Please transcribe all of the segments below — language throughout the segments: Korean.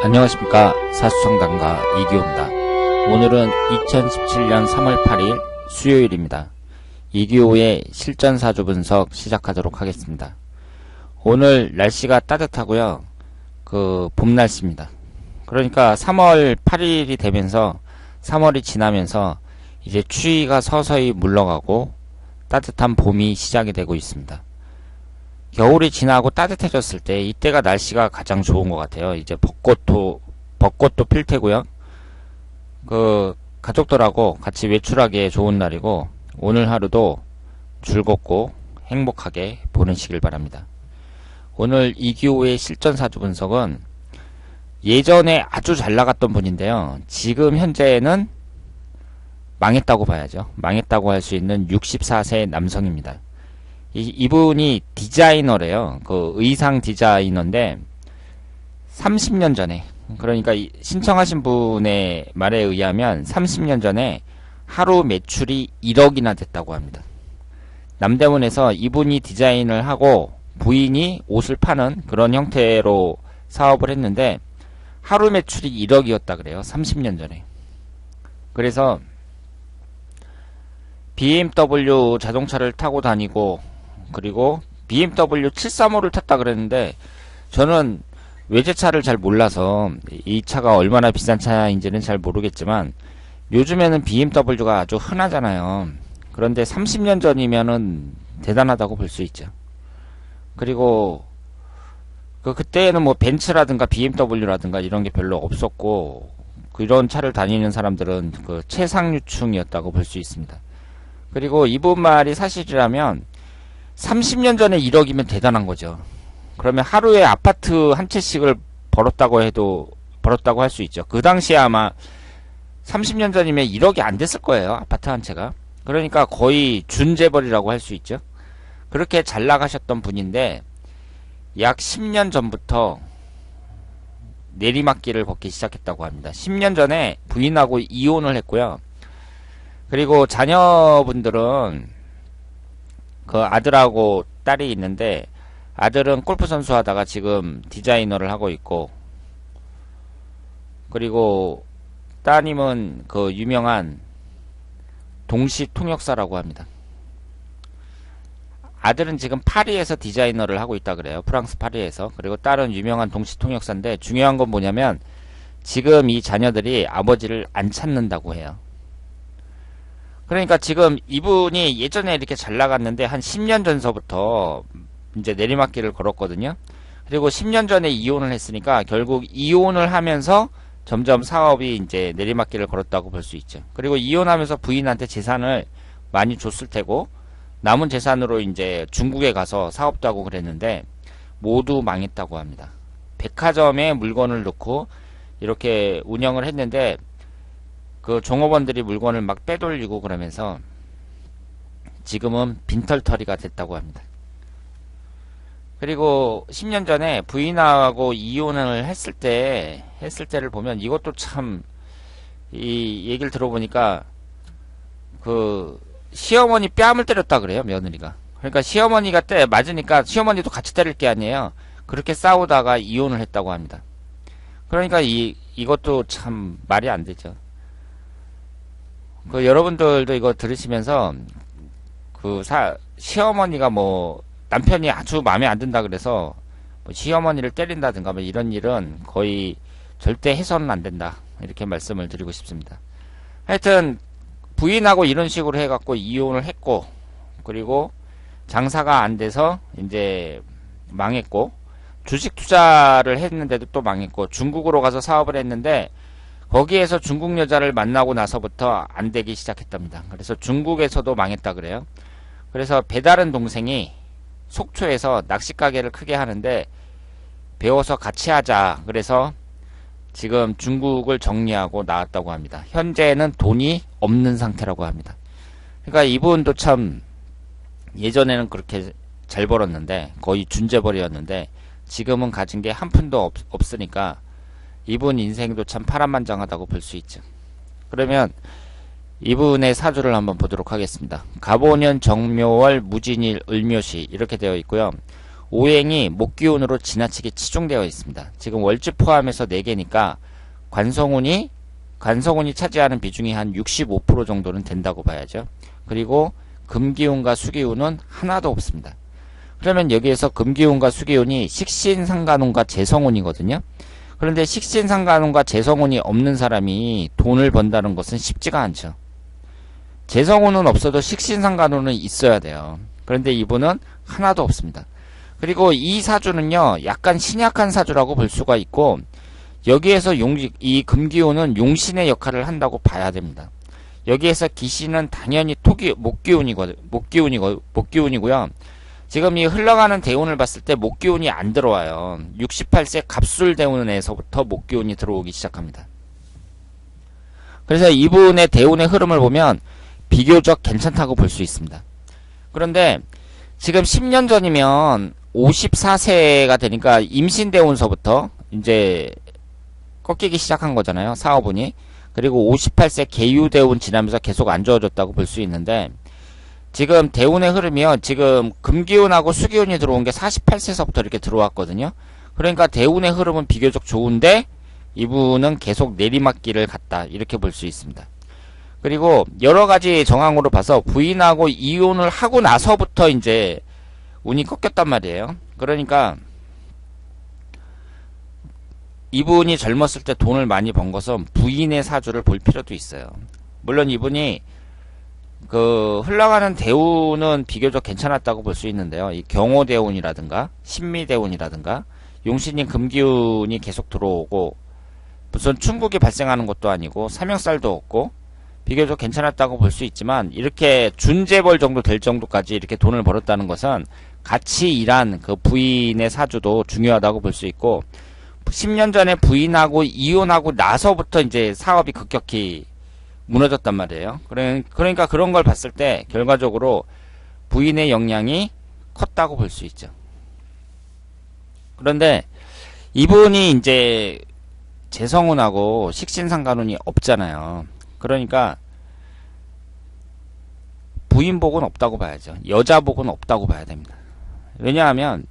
안녕하십니까. 사수성당가 이기호입니다. 오늘은 2017년 3월 8일 수요일입니다. 이기호의 실전사주 분석 시작하도록 하겠습니다. 오늘 날씨가 따뜻하고요. 봄 날씨입니다. 그러니까 3월 8일이 되면서 3월이 지나면서 이제 추위가 서서히 물러가고 따뜻한 봄이 시작이 되고 있습니다. 겨울이 지나고 따뜻해졌을 때 이때가 날씨가 가장 좋은 것 같아요. 이제 벚꽃도 필 테고요. 가족들하고 같이 외출하기에 좋은 날이고, 오늘 하루도 즐겁고 행복하게 보내시길 바랍니다. 오늘 이기호의 실전사주 분석은 예전에 아주 잘 나갔던 분인데요. 지금 현재는 망했다고 봐야죠. 망했다고 할 수 있는 64세 남성입니다. 이분이 디자이너래요. 의상 디자이너인데 30년 전에, 그러니까 신청하신 분의 말에 의하면 30년 전에 하루 매출이 1억이나 됐다고 합니다. 남대문에서 이분이 디자인을 하고 부인이 옷을 파는 그런 형태로 사업을 했는데 하루 매출이 1억이었다 그래요. 30년 전에. 그래서 BMW 자동차를 타고 다니고, 그리고 BMW 735를 탔다 그랬는데, 저는 외제차를 잘 몰라서 이 차가 얼마나 비싼 차인지는 잘 모르겠지만 요즘에는 BMW가 아주 흔하잖아요. 그런데 30년 전이면은 대단하다고 볼 수 있죠. 그리고 그때에는 뭐 벤츠라든가 BMW라든가 이런 게 별로 없었고, 그런 차를 다니는 사람들은 최상류층이었다고 볼 수 있습니다. 그리고 이분 말이 사실이라면 30년 전에 1억이면 대단한 거죠. 그러면 하루에 아파트 한 채씩을 벌었다고 할 수 있죠. 그 당시에 아마 30년 전이면 1억이 안 됐을 거예요. 아파트 한 채가. 그러니까 거의 준재벌이라고 할 수 있죠. 그렇게 잘 나가셨던 분인데 약 10년 전부터 내리막길을 걷기 시작했다고 합니다. 10년 전에 부인하고 이혼을 했고요. 그리고 자녀분들은 아들하고 딸이 있는데, 아들은 골프 선수 하다가 지금 디자이너를 하고 있고, 그리고 따님은 유명한 동시 통역사라고 합니다. 아들은 지금 파리에서 디자이너를 하고 있다 그래요. 프랑스 파리에서. 그리고 딸은 유명한 동시 통역사인데, 중요한 건 뭐냐면 지금 이 자녀들이 아버지를 안 찾는다고 해요. 그러니까 지금 이분이 예전에 이렇게 잘 나갔는데 한 10년 전서부터 이제 내리막길을 걸었거든요. 그리고 10년 전에 이혼을 했으니까 결국 이혼을 하면서 점점 사업이 이제 내리막길을 걸었다고 볼 수 있죠. 그리고 이혼하면서 부인한테 재산을 많이 줬을 테고, 남은 재산으로 이제 중국에 가서 사업도 하고 그랬는데 모두 망했다고 합니다. 백화점에 물건을 넣고 이렇게 운영을 했는데 종업원들이 물건을 막 빼돌리고 그러면서 지금은 빈털터리가 됐다고 합니다. 그리고 10년 전에 부인하고 이혼을 했을 때를 보면 이것도 참, 이 얘기를 들어보니까 시어머니 뺨을 때렸다 그래요, 며느리가. 그러니까 시어머니가 맞으니까 시어머니도 같이 때릴 게 아니에요. 그렇게 싸우다가 이혼을 했다고 합니다. 그러니까 이것도 참 말이 안 되죠. 여러분들도 이거 들으시면서 시어머니가 남편이 아주 마음에 안 든다 그래서 시어머니를 때린다든가 이런 일은 거의 절대 해서는 안 된다, 이렇게 말씀을 드리고 싶습니다. 하여튼 부인하고 이런 식으로 해갖고 이혼을 했고, 그리고 장사가 안 돼서 이제 망했고, 주식 투자를 했는데도 또 망했고, 중국으로 가서 사업을 했는데 거기에서 중국 여자를 만나고 나서부터 안 되기 시작했답니다. 그래서 중국에서도 망했다 그래요. 그래서 배다른 동생이 속초에서 낚시가게를 크게 하는데 배워서 같이 하자, 그래서 지금 중국을 정리하고 나왔다고 합니다. 현재는 돈이 없는 상태라고 합니다. 그러니까 이분도 참 예전에는 그렇게 잘 벌었는데 거의 준재벌이었는데 지금은 가진 게 한 푼도 없으니까 이분 인생도 참 파란만장하다고 볼 수 있죠. 그러면 이분의 사주를 한번 보도록 하겠습니다. 갑오년 정묘월 무진일 을묘시 이렇게 되어 있고요. 오행이 목기운으로 지나치게 치중되어 있습니다. 지금 월지 포함해서 4개니까 관성운이 차지하는 비중이 한 65% 정도는 된다고 봐야죠. 그리고 금기운과 수기운은 하나도 없습니다. 그러면 여기에서 금기운과 수기운이 식신상간운과 재성운이거든요. 그런데 식신상간운과 재성운이 없는 사람이 돈을 번다는 것은 쉽지가 않죠. 재성운은 없어도 식신상간운은 있어야 돼요. 그런데 이분은 하나도 없습니다. 그리고 이 사주는요, 약간 신약한 사주라고 볼 수가 있고, 여기에서 이 금기운은 용신의 역할을 한다고 봐야 됩니다. 여기에서 기신은 당연히 목기운이고요. 지금 이 흘러가는 대운을 봤을 때 목기운이 안 들어와요. 68세 갑술 대운에서부터 목기운이 들어오기 시작합니다. 그래서 이분의 대운의 흐름을 보면 비교적 괜찮다고 볼 수 있습니다. 그런데 지금 10년 전이면 54세가 되니까 임신대운서부터 이제 꺾이기 시작한 거잖아요. 사업운이. 그리고 58세 계유대운 지나면서 계속 안 좋아졌다고 볼 수 있는데, 지금 대운의 흐름이요. 지금 금기운하고 수기운이 들어온 게 48세서부터 이렇게 들어왔거든요. 그러니까 대운의 흐름은 비교적 좋은데 이분은 계속 내리막길을 갔다, 이렇게 볼 수 있습니다. 그리고 여러 가지 정황으로 봐서 부인하고 이혼을 하고 나서부터 이제 운이 꺾였단 말이에요. 그러니까 이분이 젊었을 때 돈을 많이 번 것은 부인의 사주를 볼 필요도 있어요. 물론 이분이 그 흘러가는 대운은 비교적 괜찮았다고 볼 수 있는데요. 이 경호대운이라든가 신미대운이라든가 용신인 금기운이 계속 들어오고 무슨 충국이 발생하는 것도 아니고 삼형살도 없고 비교적 괜찮았다고 볼 수 있지만, 이렇게 준재벌 정도 될 정도까지 이렇게 돈을 벌었다는 것은 같이 일한 그 부인의 사주도 중요하다고 볼 수 있고, 10년 전에 부인하고 이혼하고 나서부터 이제 사업이 급격히 무너졌단 말이에요. 그러니까 그런 걸 봤을 때 결과적으로 부인의 영향이 컸다고 볼 수 있죠. 그런데 이분이 이제 재성운하고 식신상간운이 없잖아요. 그러니까 부인복은 없다고 봐야죠. 여자복은 없다고 봐야 됩니다. 왜냐하면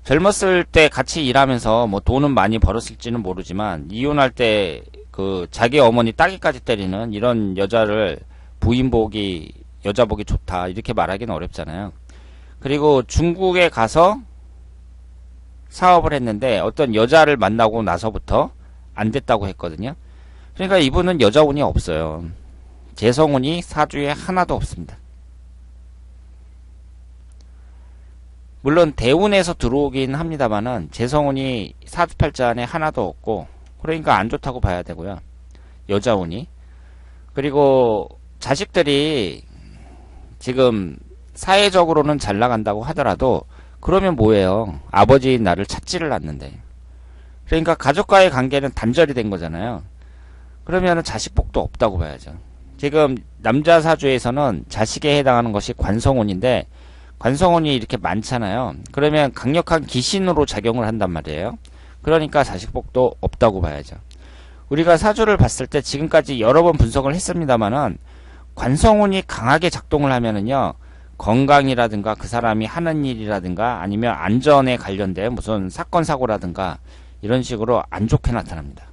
젊었을 때 같이 일하면서 뭐 돈은 많이 벌었을지는 모르지만 이혼할 때 그 자기 어머니 따귀까지 때리는 이런 여자를 여자복이 좋다, 이렇게 말하기는 어렵잖아요. 그리고 중국에 가서 사업을 했는데 어떤 여자를 만나고 나서부터 안 됐다고 했거든요. 그러니까 이분은 여자운이 없어요. 재성운이 사주에 하나도 없습니다. 물론 대운에서 들어오긴 합니다만은 재성운이 사주팔자안에 하나도 없고, 그러니까 안 좋다고 봐야 되고요. 여자운이. 그리고 자식들이 지금 사회적으로는 잘 나간다고 하더라도 그러면 뭐예요? 아버지인 나를 찾지를 않는데. 그러니까 가족과의 관계는 단절이 된 거잖아요. 그러면 자식복도 없다고 봐야죠. 지금 남자 사주에서는 자식에 해당하는 것이 관성운인데, 관성운이 이렇게 많잖아요. 그러면 강력한 기신으로 작용을 한단 말이에요. 그러니까 자식복도 없다고 봐야죠. 우리가 사주를 봤을 때 지금까지 여러 번 분석을 했습니다만은, 관성운이 강하게 작동을 하면은요, 건강이라든가 그 사람이 하는 일이라든가 아니면 안전에 관련된 무슨 사건 사고라든가 이런 식으로 안 좋게 나타납니다.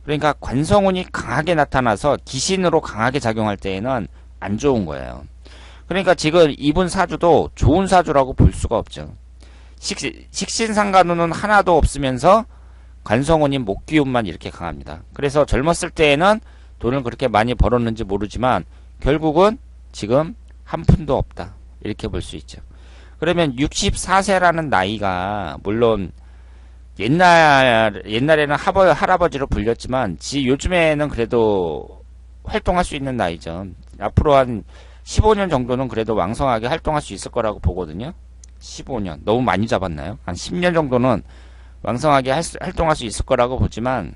그러니까 관성운이 강하게 나타나서 기신으로 강하게 작용할 때에는 안 좋은 거예요. 그러니까 지금 이분 사주도 좋은 사주라고 볼 수가 없죠. 식신상간운은 하나도 없으면서 관성운인 목기운만 이렇게 강합니다. 그래서 젊었을 때에는 돈을 그렇게 많이 벌었는지 모르지만 결국은 지금 한 푼도 없다, 이렇게 볼 수 있죠. 그러면 64세라는 나이가 물론 옛날에는 할아버지로 불렸지만 요즘에는 그래도 활동할 수 있는 나이죠. 앞으로 한 15년 정도는 그래도 왕성하게 활동할 수 있을 거라고 보거든요. 15년 너무 많이 잡았나요? 한 10년 정도는 왕성하게 활동할 수 있을 거라고 보지만,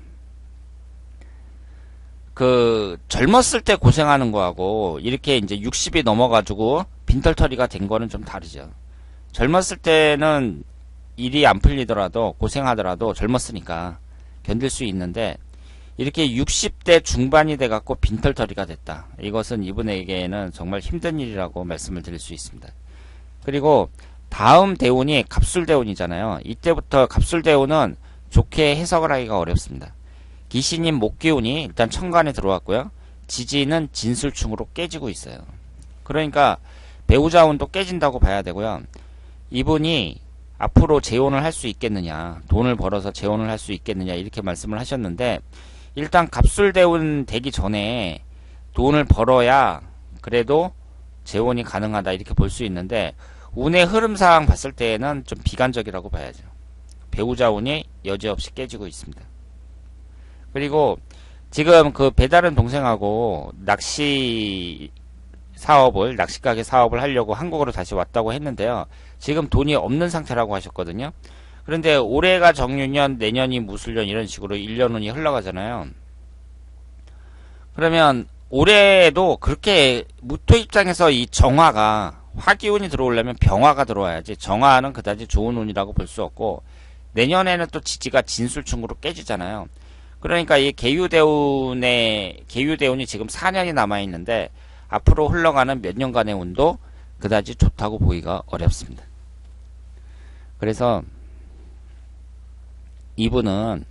그 젊었을 때 고생하는 거하고 이렇게 이제 60이 넘어가지고 빈털터리가 된 거는 좀 다르죠. 젊었을 때는 일이 안 풀리더라도 고생하더라도 젊었으니까 견딜 수 있는데, 이렇게 60대 중반이 돼갖고 빈털터리가 됐다, 이것은 이분에게는 정말 힘든 일이라고 말씀을 드릴 수 있습니다. 그리고 다음 대운이 갑술대운이잖아요. 이때부터 갑술대운은 좋게 해석을 하기가 어렵습니다. 기신인 목기운이 일단 천간에 들어왔고요. 지지는 진술충으로 깨지고 있어요. 그러니까 배우자 운도 깨진다고 봐야 되고요. 이분이 앞으로 재혼을 할 수 있겠느냐, 돈을 벌어서 재혼을 할 수 있겠느냐 이렇게 말씀을 하셨는데, 일단 갑술대운 되기 전에 돈을 벌어야 그래도 재혼이 가능하다 이렇게 볼 수 있는데, 운의 흐름상 봤을 때에는 좀 비관적이라고 봐야죠. 배우자 운이 여지없이 깨지고 있습니다. 그리고 지금 그 배다른 동생하고 낚시가게 사업을 하려고 한국으로 다시 왔다고 했는데요. 지금 돈이 없는 상태라고 하셨거든요. 그런데 올해가 정유년, 내년이 무술년 이런 식으로 1년운이 흘러가잖아요. 그러면 올해도 그렇게 무토 입장에서 이 정화가, 화기운이 들어오려면 병화가 들어와야지, 정화는 그다지 좋은 운이라고 볼 수 없고, 내년에는 또 지지가 진술충으로 깨지잖아요. 그러니까 이 계유대운이 지금 4년이 남아있는데 앞으로 흘러가는 몇 년간의 운도 그다지 좋다고 보기가 어렵습니다. 그래서 이분은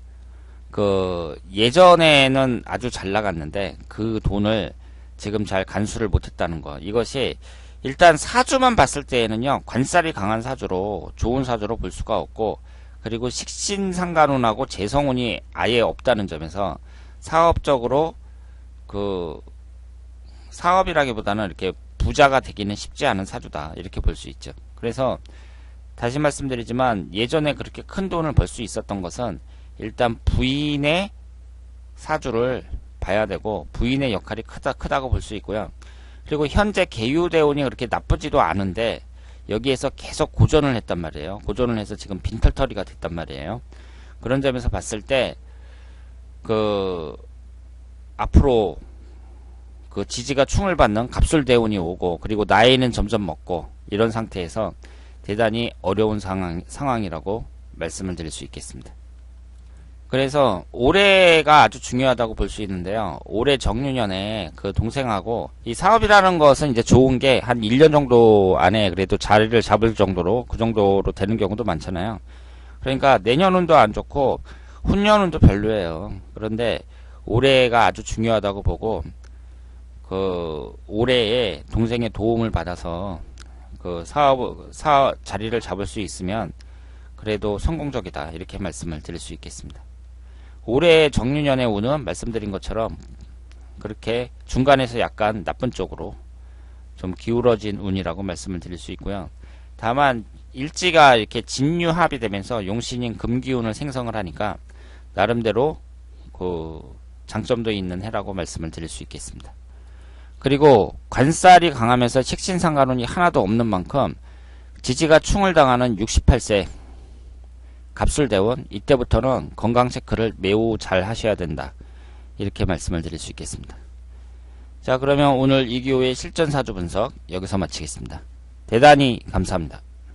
그 예전에는 아주 잘 나갔는데 그 돈을 지금 잘 간수를 못했다는 거, 이것이 일단 사주만 봤을 때에는요, 관살이 강한 사주로 좋은 사주로 볼 수가 없고, 그리고 식신상간운하고 재성운이 아예 없다는 점에서 사업적으로 그 사업이라기보다는 이렇게 부자가 되기는 쉽지 않은 사주다 이렇게 볼 수 있죠. 그래서 다시 말씀드리지만 예전에 그렇게 큰 돈을 벌 수 있었던 것은 일단 부인의 사주를 봐야 되고, 부인의 역할이 크다고 볼 수 있고요. 그리고 현재 계유대운이 그렇게 나쁘지도 않은데 여기에서 계속 고전을 했단 말이에요. 고전을 해서 지금 빈털터리가 됐단 말이에요. 그런 점에서 봤을 때 그 앞으로 그 지지가 충을 받는 갑술대운이 오고, 그리고 나이는 점점 먹고, 이런 상태에서 대단히 어려운 상황이라고 말씀을 드릴 수 있겠습니다. 그래서 올해가 아주 중요하다고 볼 수 있는데요. 올해 정유년에 그 동생하고, 이 사업이라는 것은 이제 좋은 게 한 1년 정도 안에 그래도 자리를 잡을 정도로, 그 정도로 되는 경우도 많잖아요. 그러니까 내년운도 안 좋고 훈년운도 별로예요. 그런데 올해가 아주 중요하다고 보고, 그 올해에 동생의 도움을 받아서 그 사업 자리를 잡을 수 있으면 그래도 성공적이다 이렇게 말씀을 드릴 수 있겠습니다. 올해 정유년의 운은 말씀드린 것처럼 그렇게 중간에서 약간 나쁜 쪽으로 좀 기울어진 운이라고 말씀을 드릴 수 있고요. 다만 일지가 이렇게 진유합이 되면서 용신인 금기운을 생성을 하니까 나름대로 그 장점도 있는 해라고 말씀을 드릴 수 있겠습니다. 그리고 관살이 강하면서 식신상간운이 하나도 없는 만큼 지지가 충을 당하는 68세 갑술대운, 이때부터는 건강 체크를 매우 잘 하셔야 된다 이렇게 말씀을 드릴 수 있겠습니다. 자, 그러면 오늘 이기호의 실전사주 분석 여기서 마치겠습니다. 대단히 감사합니다.